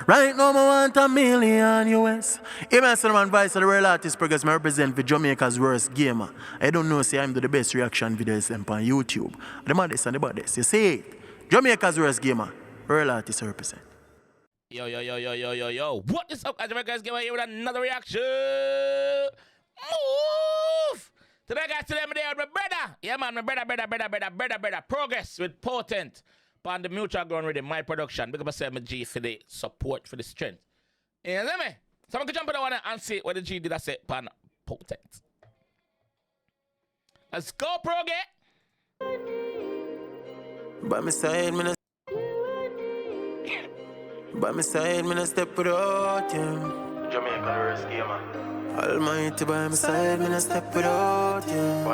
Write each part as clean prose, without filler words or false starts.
Right now, I want $1 million US. If I say man vice of the real artist progress, I represent for Jamaica's worst gamer. I don't know, say I'm the best reaction videos on YouTube. The maddest and the baddest. You see it? Jamaica's worst gamer. Real artist represent. Yo. What is up, guys? Jamaica's gamer here with another reaction. Move! Today, guys, today I'm there with my brother. Yeah, man, my brother. Progress with Potent. On the mutual ground with my production. Because I say my G for the support, for the strength. You know me? So I'm going to jump in the one and see what the G did I say pan Potent. Let's go, Prohogres. By my side, me step without him. Jamaica worst gamer. Almighty by my side, me step without him.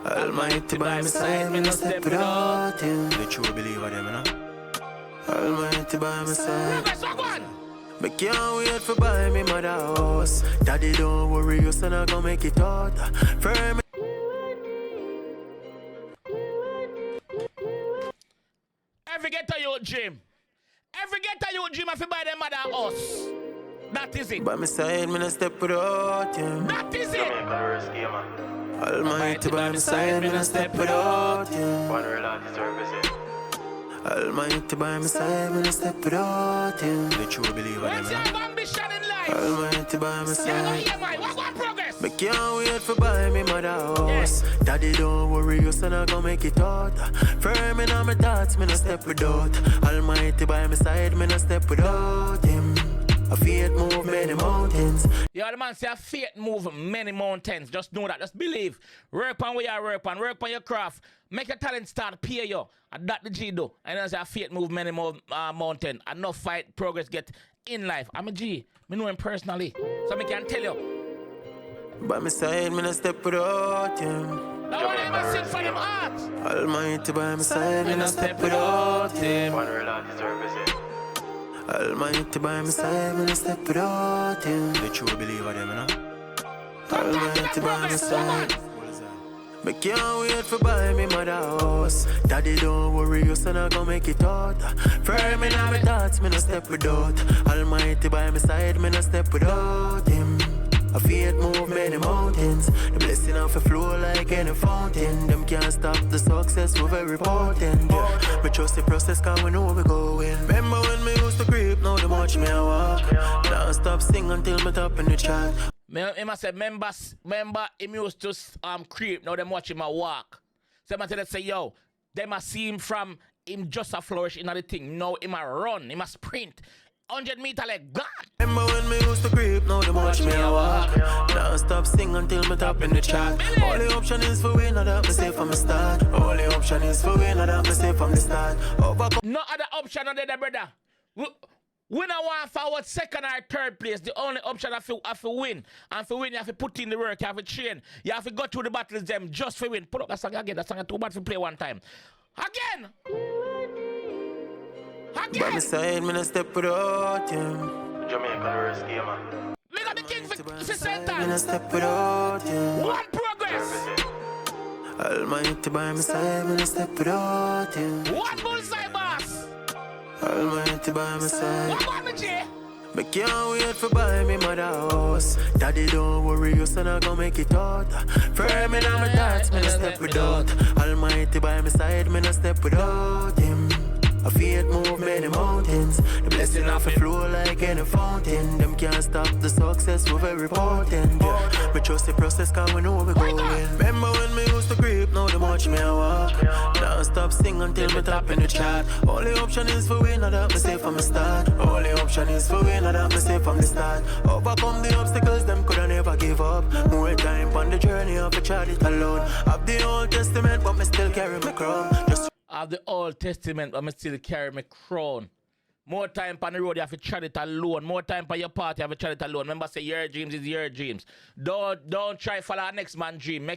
Almighty by my side, me step without him. The true believer them, you know. Almighty by my side. Me can't wait for buy me mother house. Daddy don't worry, your son I gonna make it out. Firm. Every ghetto youth dream. Every ghetto youth dream if you buy them mother house. That is it. By my side, me step without him. That is it. Almighty by my side, me step without him. Almighty by my side, me step without him. The true believer them, you know. Ambition in life. Almighty by my side. What progress? Me can't wait for buy me mother house. Daddy don't worry, your son I gonna make it out. Firm in on my thoughts, me no step without. Almighty by my side, me no step without him. A faith move many mountains. Yeah, the man say a faith move many mountains. Just know that. Just believe. Work on where you work on. Work on your craft. Make your talent start pay you. And that the G do. And then say a faith move many mountains. And no fight progress get in life. I'm a G. Me know him personally. So I can tell you. By my side, me no step without him. Now when I ever sing for them heart. Almighty by my side, me no step without him. Almighty by my side, me no step without him. The true believer them, you know. Almighty by my side. Me can't wait for buy me mother house. Daddy don't worry, your son I gonna make it out. Firm in on my thoughts, me no step without. Almighty by my side, me no step without him. A faith move many mountains. The blessing off a flow like any fountain. Them can't stop the success, we're very potent. Yeah. Me trust the process cause we know we going. Remember when me used to creep, now the much me I walk. Now stop sing until me top in the chat. Him I said, remember him used to creep, now them watch him a walk. So I tell them say, yo, them a see him from him just a flourish in the thing. Now him a run, him a sprint. 100 meter like God. Remember when me used to creep, now them watch me a walk. Now stop sing until me top in the chat. Only option is for win, not that me say from the start. Only option is for win, not that me say from the start. No other option on there, brother. We don't want forward second or third place. The only option I have to win. And for win, you have to put in the work, you have to train. You have to go through the battles them just for win. Put up that song again. That song is too bad to play one time. Again! By my side, me no step without him. Jamaica worst gamer. Look at the king for center. Me no step without him. One progress. Almighty by my side, me no step without him. One bullseye boss. Almighty by my side. What about me, J? Me can't wait for buy me mother house. Daddy don't worry, your son I gonna make it out. Firm in on my thoughts, me no step without. Almighty by my side, me no step without him. A faith move many mountains. The blessing off a flow like any fountain. Them can't stop the success, we're very potent. Yeah. Me trust the process cause we know we going. Remember when me used to creep, now them watch me a walk. Now stop sing until me top in the chat. Only option is for win, not that me say from the start. Only option is for win, not that me say from the start. Overcome the obstacles, them coulda never give up. More time on the journey, I've tried it alone. Have the Old Testament, but me still carry my crown. Just of the Old Testament, but I still carry my crown. More time on the road, you have to try it alone. More time on your party, you have to try it alone. Remember, say your dreams is your dreams. Don't try follow our next man's dream.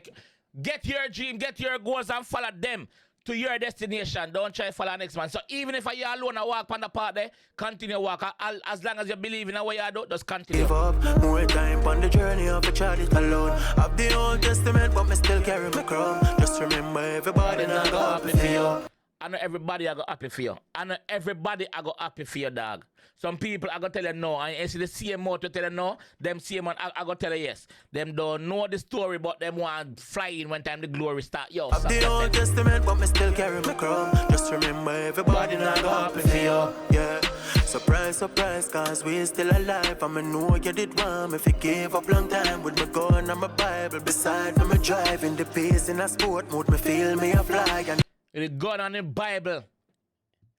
Get your dream, get your goals and follow them to your destination. Don't try follow our next man. So even if you're alone and walk on the path there, continue walk. As long as you believe in what you do, just continue. Give up, more time on the journey, I've tried it alone. Have the Old Testament, but me still carry my crown. Just remember, everybody not go up if you. I know everybody I go happy for you. I know everybody I go happy for you, dog. Some people I go tell you no, and you see the same mouth to tell you no, them same one I go tell you yes. Them don't know the story, but them want flying when time the glory start. Yo, I've the Old Testament, but me still carry my crown. Just remember everybody not go happy for you. Yeah. Surprise, surprise, cause we still alive. I know you did wrong if you gave up long time. With my gun and my Bible beside me, driving the pace in a sport mode, me feel me a fly. And the gun and the Bible.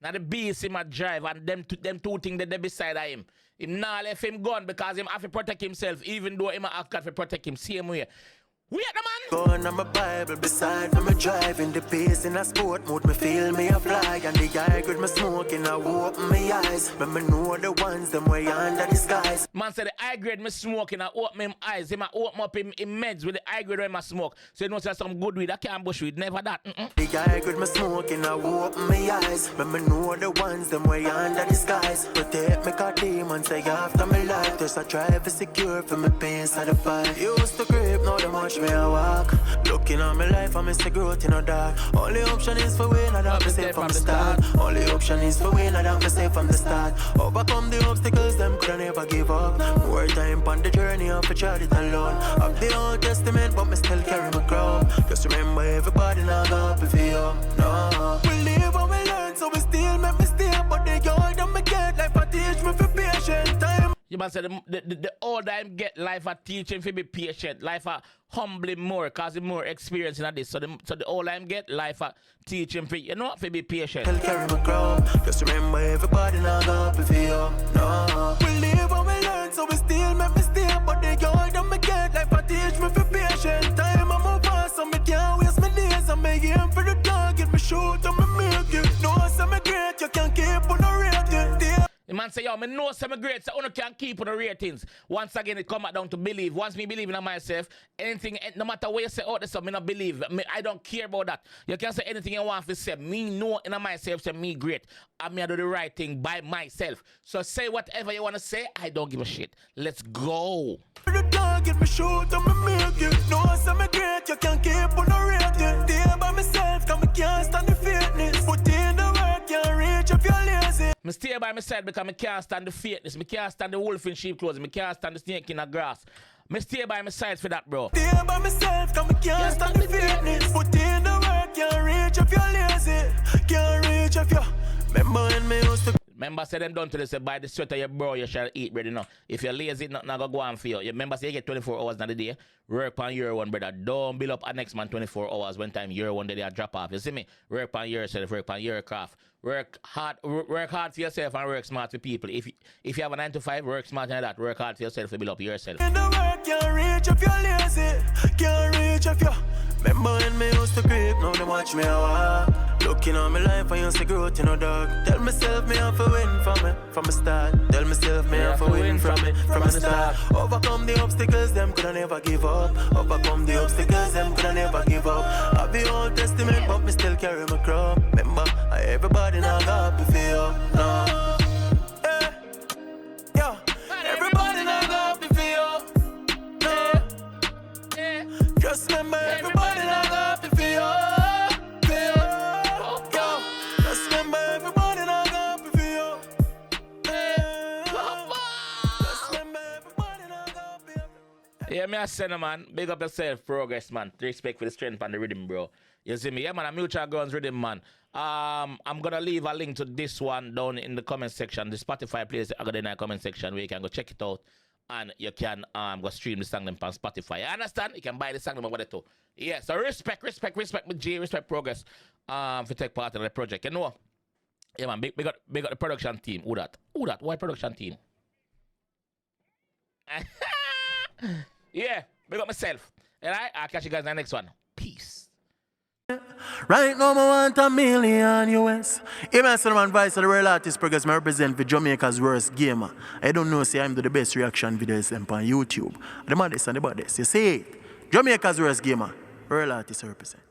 Now the beast in my drive and them two things that they beside of him. Him now left him gun because him have to protect himself, even though him have got to protect him same way. We at the man. Gun and my Bible beside me, driving the pace in a sport mode, me feel me a fly. And the guy with me smoking, I open my eyes. But me know the ones them way under the skies. Man said the high grade me smoking, I open him eyes. Him I open up him meds with the high grade when I smoke. So you know say some good weed, I can't bush weed, never that. The guy with me smoking, I open my eyes. But me know the ones them way under the skies. Protect me cause demons say after my life. There's a drive for secure for me pains at the fight. Used to grip, now the much me I walk. Looking at my life, I miss the growth in the dark. Only option is for win, I don't say from the start. Only option is for win, I don't say from the start. Overcome the obstacles, them could never give up. More time on the journey, I've tried it alone. Of the Old Testament, but me still carry my crown. Just remember everybody not go happy for you. No. We live and we learn, so we still make mistakes. But the older me get, life I teach me for patient time. You must say the older I get, life I teach him to be patient. Life I humble him more, cause him more experience in this. So the older I get, life I teach him to, you know, to be patient. I'll carry my crown. Just remember everybody not go happy for you. No. We live and we learn, so we still make mistakes. But the older me get, life I teach me for patient time. I'm a boss, so me can't waste my days. I'm aim for the target, me shoot and me make it. No, so me great, you can't keep on the rating. The man say, yo, me know some great, so I can't keep on the ratings. Once again, it come back down to believe. Once me believe in myself, anything, no matter what you say out there, so me not believe. I don't care about that. You can say anything you want to say. Me know in myself, say me great. I do the right thing by myself. So say whatever you want to say, I don't give a shit. Let's go. The target, me shoot and me make it. No, so me great, you can't keep on the rating. Stay by myself, cause me can't stand the fakeness. Put in the work, can't reach if you're lazy. I stay by my side because I can't stand the fakeness. I can't stand the wolf in sheep clothes. I can't stand the snake in the grass. I stay by my side for that, bro. Stay by myself because I can't stand the fakeness. Put in the work, can't reach if you're lazy. Can't reach if you're... Remember when me used to... Remember, say them done to this, say, by the sweat of your bro, you shall eat bread, you know. If you're lazy, nothing gonna go on for you. You remember, say you get 24 hours in the day, work on your one, brother. Don't build up a next man 24 hours when time your one day they drop off. You see me? Work on yourself, work on your craft. Work hard for yourself and work smart with people. If you have a 9 to 5, work smart like that. Work hard for yourself to build up yourself. In the work, can't reach if you're lazy. Can't reach if you're... Remember when me used to creep, now they watch me a walk. Looking on my life, I used to grow to no dog. Tell myself me have to win from the start. Tell myself me have to win from the start. Overcome the obstacles, them coulda never give up. Overcome the obstacles, them coulda never give up. I've the Old Testament, but me still carry my crown. Remember, everybody now got happy for you. No. Yeah, everybody now got happy for you. No. Just remember, everybody now got happy for you. Yeah, me a send man. Big up yourself, Prohogres, man. Respect for the strength and the rhythm, bro. You see me? Yeah, man, a mutual guns rhythm, man. I'm gonna leave a link to this one down in the comment section. The Spotify playlist I got in the comment section where you can go check it out. And you can go stream the song them on Spotify. You understand? You can buy the song them over there too. Yeah, so respect with G, respect Prohogres for take part in the project. You know? Yeah, man, big up the production team. Who that? Why production team? Yeah, big up myself. Alright, I'll catch you guys in the next one. Peace. Right now, I want $1 million US. I'm a son vice of the real artist progress. I represent for Jamaica's worst gamer. I don't know, say I'm the best reaction videos on YouTube. The maddest and the baddest. You see it? Jamaica's worst gamer. Real artist represent.